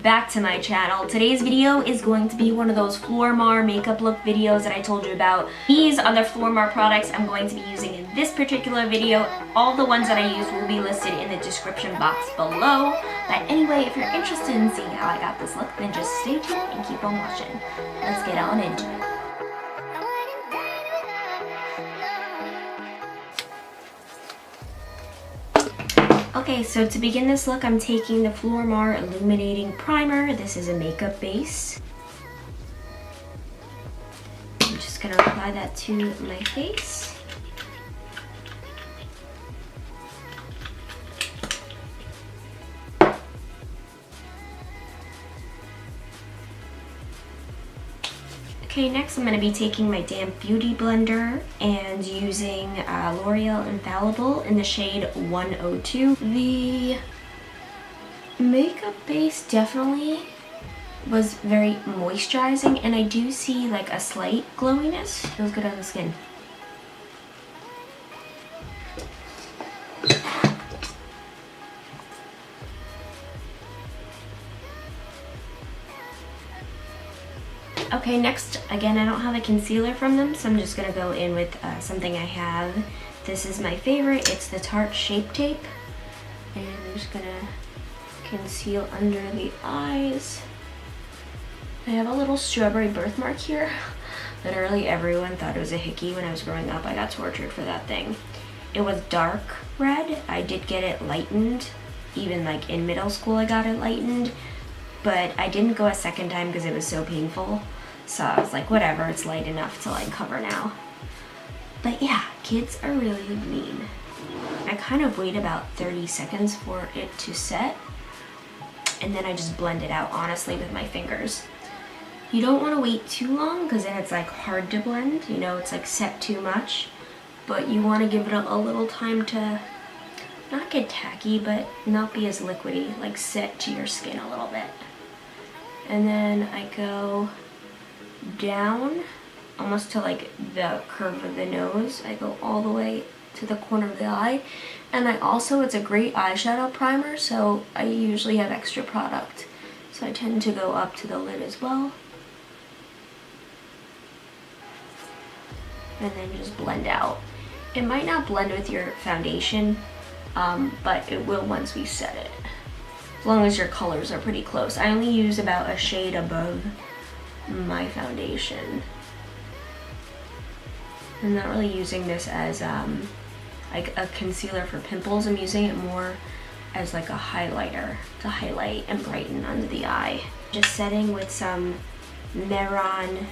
back to my channel. Today's video is going to be one of those Flormar makeup look videos that I told you about. These are the Flormar products I'm going to be using in this particular video. All the ones that I use will be listed in the description box below. But anyway, if you're interested in seeing how I got this look, then just stay tuned and keep on watching. Let's get on into it. Okay, so to begin this look, I'm taking the Flormar Illuminating Primer. This is a makeup base. I'm just going to apply that to my face. Okay, next I'm going to be taking my damp beauty blender and using L'Oreal Infallible in the shade 102. The makeup base definitely was very moisturizing, and I do see like a slight glowiness. Feels good on the skin. Okay, next, again, I don't have a concealer from them, so I'm just going to go in with something I have. This is my favorite. It's the Tarte Shape Tape. And I'm just going to conceal under the eyes. I have a little strawberry birthmark here. Literally everyone thought it was a hickey when I was growing up. I got tortured for that thing. It was dark red. I did get it lightened. Even like in middle school I got it lightened. But I didn't go a second time because it was so painful. So I was like, whatever, it's light enough to like cover now. But yeah, kids are really mean. I kind of wait about 30 seconds for it to set. And then I just blend it out, honestly, with my fingers. You don't want to wait too long because then it's like hard to blend. You know, it's like set too much. But you want to give it a little time to not get tacky, but not be as liquidy, like set to your skin a little bit. And then I go down almost to like the curve of the nose. I go all the way to the corner of the eye. And I also, it's a great eyeshadow primer, so I usually have extra product. So I tend to go up to the lid as well. And then just blend out. It might not blend with your foundation, but it will once we set it. As long as your colors are pretty close. I only use about a shade above my foundation. I'm not really using this as like a concealer for pimples. I'm using it more as like a highlighter to highlight and brighten under the eye. Just setting with some Mehron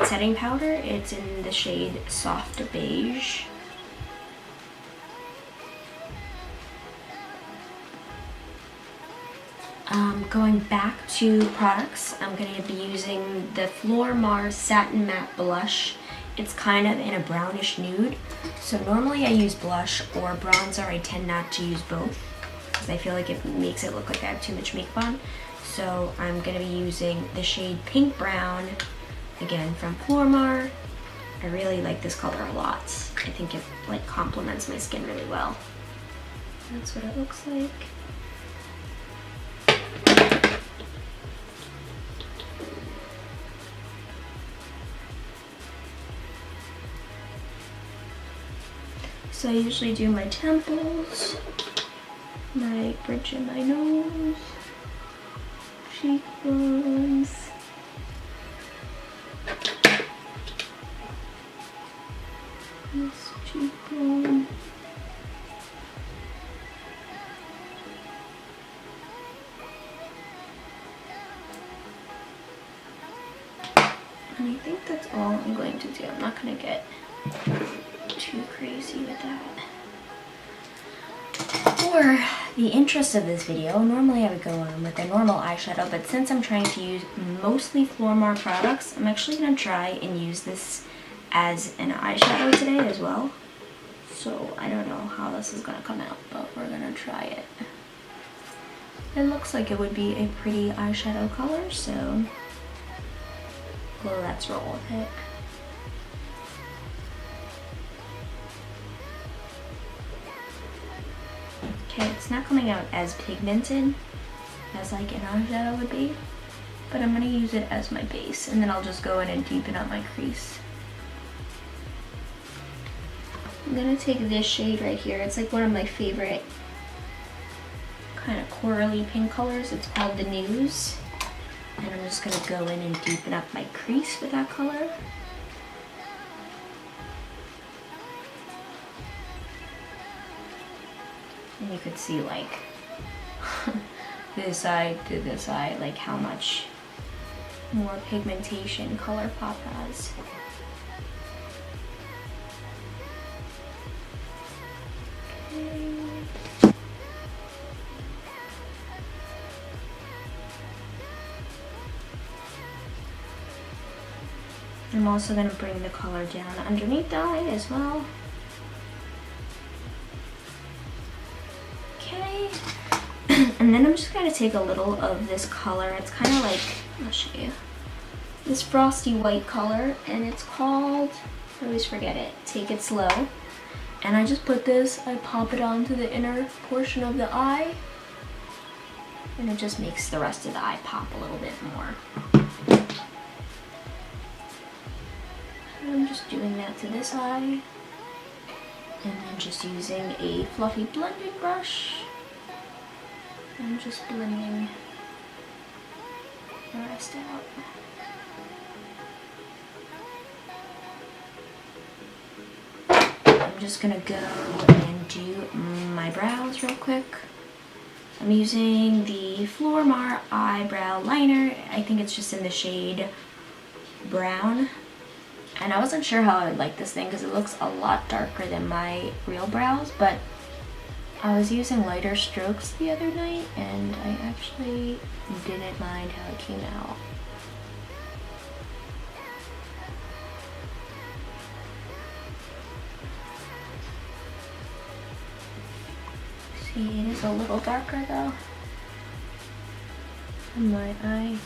setting powder. It's in the shade Soft Beige. Going back to products, I'm going to be using the FLORMARSatin Matte Blush. It's kind of in a brownish nude. So normally I use blush or bronzer. I tend not to use both because I feel like it makes it look like I have too much makeup on. So I'm going to be using the shade Pink Brown, again from Flormar. I really like this color a lot. I think it like complements my skin really well. That's what it looks like. So I usually do my temples, my bridge of my nose, cheekbones, this cheekbone, and I think that's all I'm going to do. I'm not going to get too crazy with that. For the interest of this video, normally I would go on with a normal eyeshadow, but since I'm trying to use mostly Flormar products, I'm actually going to try and use this as an eyeshadow today as well. So I don't know how this is going to come out, but we're going to try it. It looks like it would be a pretty eyeshadow color, so well, let's roll with it. Okay, it's not coming out as pigmented, as like an eyeshadow would be. But I'm gonna use it as my base, and then I'll just go in and deepen up my crease. I'm gonna take this shade right here. It's like one of my favorite kind of corally pink colors. It's called the News. And I'm just gonna go in and deepen up my crease with that color. And you could see like this side to this side, like how much more pigmentation ColourPop has. Okay. I'm also going to bring the color down underneath the eye as well. Okay. And then I'm just going to take a little of this color. It's kind of like, I'll show you, this frosty white color, and it's called, I always forget it, Take It Slow. And I just put this, I pop it onto the inner portion of the eye, and it just makes the rest of the eye pop a little bit more. I'm just doing that to this eye, and then just using a fluffy blending brush. I'm just blending the rest out. I'm just gonna go and do my brows real quick. I'm using the Flormar Eyebrow Liner. I think it's just in the shade Brown. And I wasn't sure how I would like this thing because it looks a lot darker than my real brows, but I was using lighter strokes the other night and I actually didn't mind how it came out. See, it is a little darker though in my eye.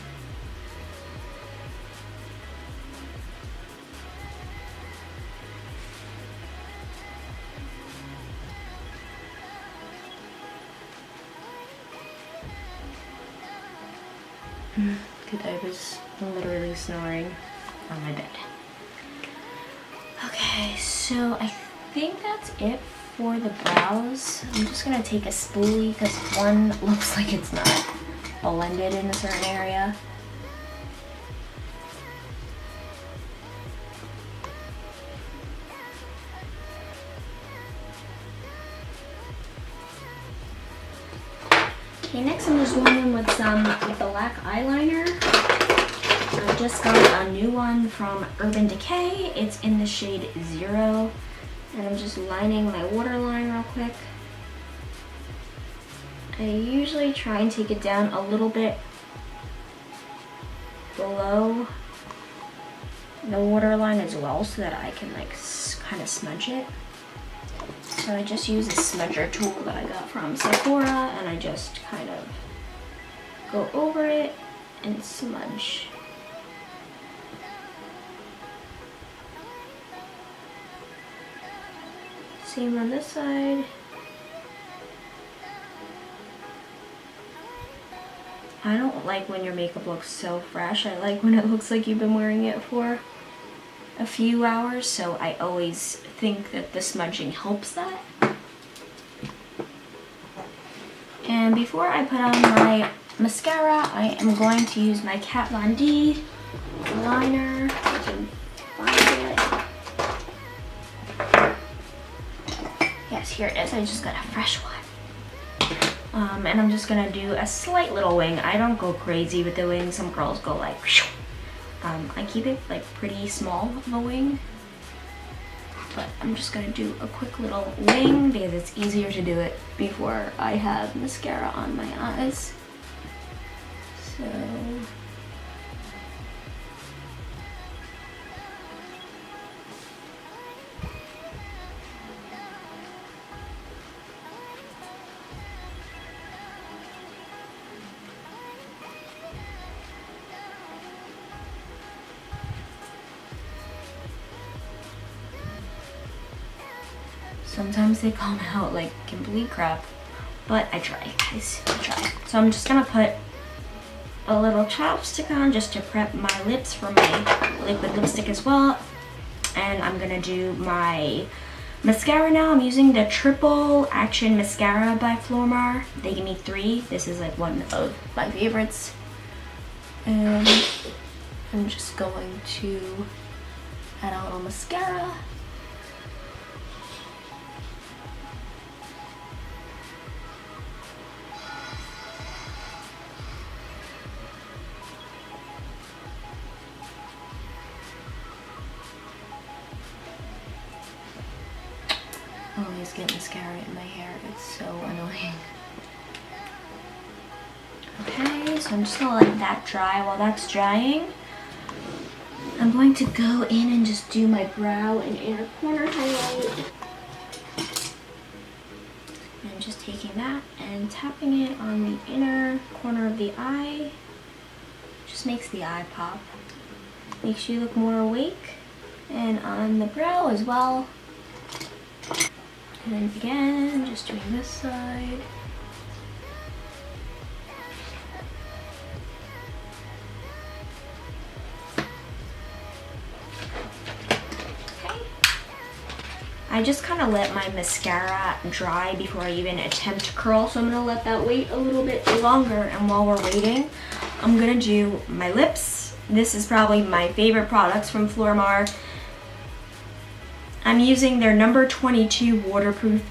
Good, I was literally snoring on my bed. Okay, so I think that's it for the brows. I'm just gonna take a spoolie because one looks like it's not blended in a certain area. Okay, next I'm just going in with some black eyeliner. I just got a new one from Urban Decay. It's in the shade 0. And I'm just lining my waterline real quick. I usually try and take it down a little bit below the waterline as well so that I can like kind of smudge it. So I just use a smudger tool that I got from Sephora and I just kind of go over it and smudge. Same on this side. I don't like when your makeup looks so fresh. I like when it looks like you've been wearing it for a few hours, so I always think that the smudging helps that. And before I put on my mascara, I am going to use my Kat Von D liner. If I can find it. Yes, here it is. I just got a fresh one. And I'm just gonna do a slight little wing. I don't go crazy with the wing. Some girls go like, I keep it like pretty small of a wing. But I'm just gonna do a quick little wing because it's easier to do it before I have mascara on my eyes. So sometimes they come out like complete crap, but I try, guys, I try. So I'm just gonna put a little chapstick on just to prep my lips for my liquid lipstick as well. And I'm gonna do my mascara now. I'm using the Triple Action Mascara by Flormar. They give me 3. This is like one of my favorites. And I'm just going to add a little mascara. I always get mascara in my hair. It's so annoying. Okay, so I'm just gonna let that dry. While that's drying, I'm going to go in and just do my brow and inner corner highlight. I'm just taking that and tapping it on the inner corner of the eye. Just makes the eye pop. Makes you look more awake. And on the brow as well. And then again, just doing this side. Okay. I just kind of let my mascara dry before I even attempt to curl, so I'm going to let that wait a little bit longer. And while we're waiting, I'm going to do my lips. This is probably my favorite products from Flormar. I'm using their number 22 waterproof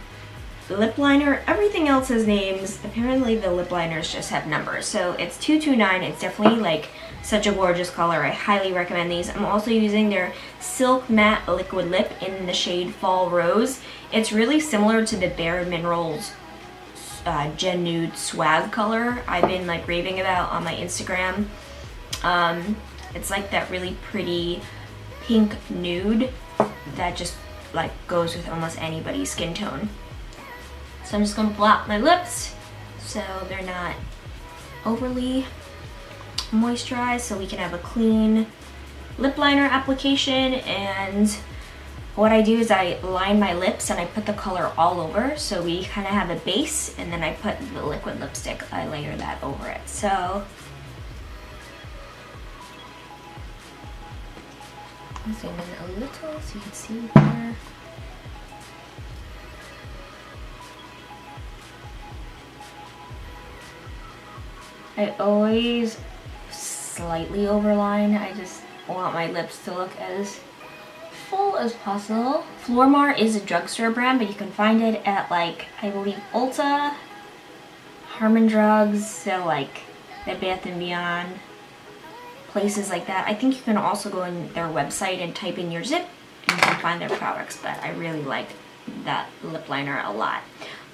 lip liner. Everything else has names. Apparently the lip liners just have numbers. So it's 229. It's definitely like such a gorgeous color. I highly recommend these. I'm also using their Silk Matte Liquid Lip in the shade Fall Rose. It's really similar to the Bare Minerals Gen Nude Swag color I've been like raving about on my Instagram. It's like that really pretty pink nude that just like goes with almost anybody's skin tone. So I'm just gonna blot my lips so they're not overly moisturized, so we can have a clean lip liner application. And what I do is I line my lips and I put the color all over, so we kind of have a base, and then I put the liquid lipstick, I layer that over it. So I'll zoom in a little so you can see here. I always slightly overline. I just want my lips to look as full as possible. Flormar is a drugstore brand, but you can find it at like, I believe, Ulta, Harmon Drugs, so like Bed Bath & Beyond, places like that. I think you can also go on their website and type in your zip and you can find their products, but I really like that lip liner a lot.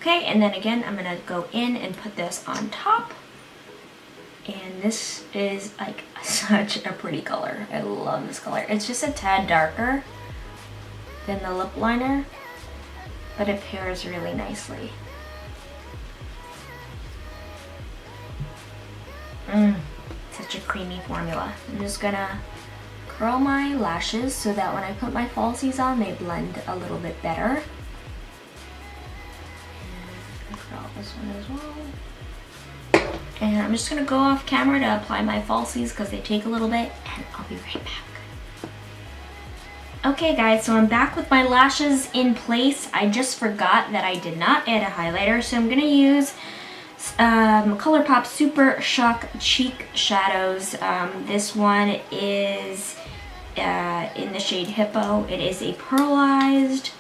Okay, and then again, I'm gonna go in and put this on top. And this is like such a pretty color. I love this color. It's just a tad darker than the lip liner, but it pairs really nicely. Such a creamy formula. I'm just gonna curl my lashes so that when I put my falsies on, they blend a little bit better. And curl this one as well. And I'm just gonna go off camera to apply my falsies because they take a little bit, and I'll be right back. Okay guys, so I'm back with my lashes in place. I just forgot that I did not add a highlighter, so I'm gonna use ColourPop Super Shock Cheek Shadows. This one is in the shade Hippo. It is a pearlized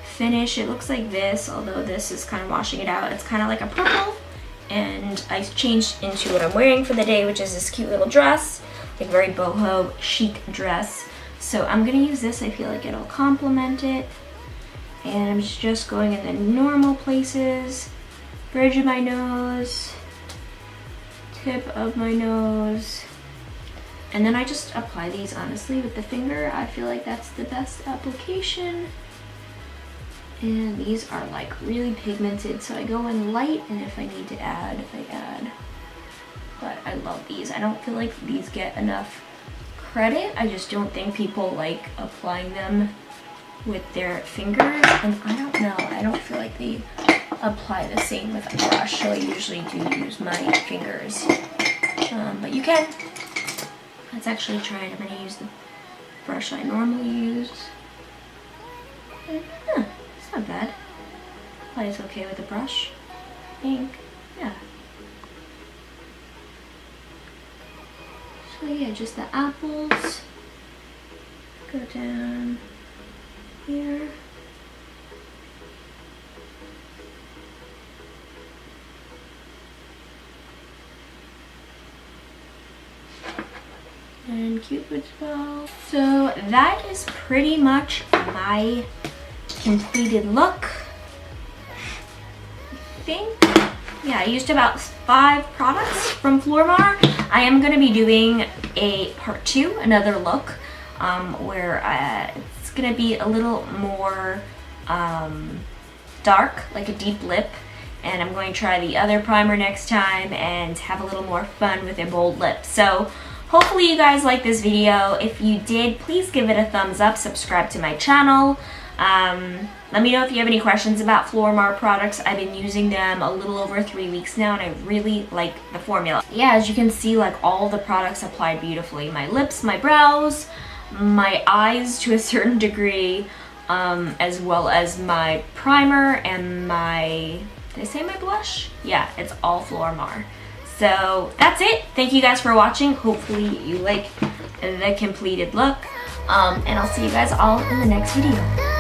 finish. It looks like this, although this is kind of washing it out. It's kind of like a purple. And I changed into what I'm wearing for the day, which is this cute little dress, like very boho chic dress. So I'm gonna use this. I feel like it'll complement it. And I'm just going in the normal places, bridge of my nose, tip of my nose, and then I just apply these honestly with the finger. I feel like that's the best application. And these are like really pigmented, so I go in light, and if I need to add, I add. But I love these. I don't feel like these get enough credit. I just don't think people like applying them with their fingers, and I don't know. I don't feel like they apply the same with a brush, so I usually do use my fingers. But you can. Let's actually try it. I'm going to use the brush I normally use. It's not bad. Probably it's okay with the brush. I think. Yeah. So yeah, just the apples. Go down here. And Cupid's bow. So that is pretty much my completed look. I think, yeah, I used about 5 products from Flormar. I am going to be doing a part 2, another look, where it's going to be a little more dark, like a deep lip. And I'm going to try the other primer next time and have a little more fun with a bold lip. So hopefully you guys like this video. If you did, please give it a thumbs up, subscribe to my channel. Let me know if you have any questions about Flormar products. I've been using them a little over 3 weeks now, and I really like the formula. Yeah, as you can see, like all the products applied beautifully. My lips, my brows, my eyes to a certain degree, as well as my primer and my, did I say my blush? Yeah, it's all Flormar. So that's it. Thank you guys for watching. Hopefully you like the completed look. And I'll see you guys all in the next video.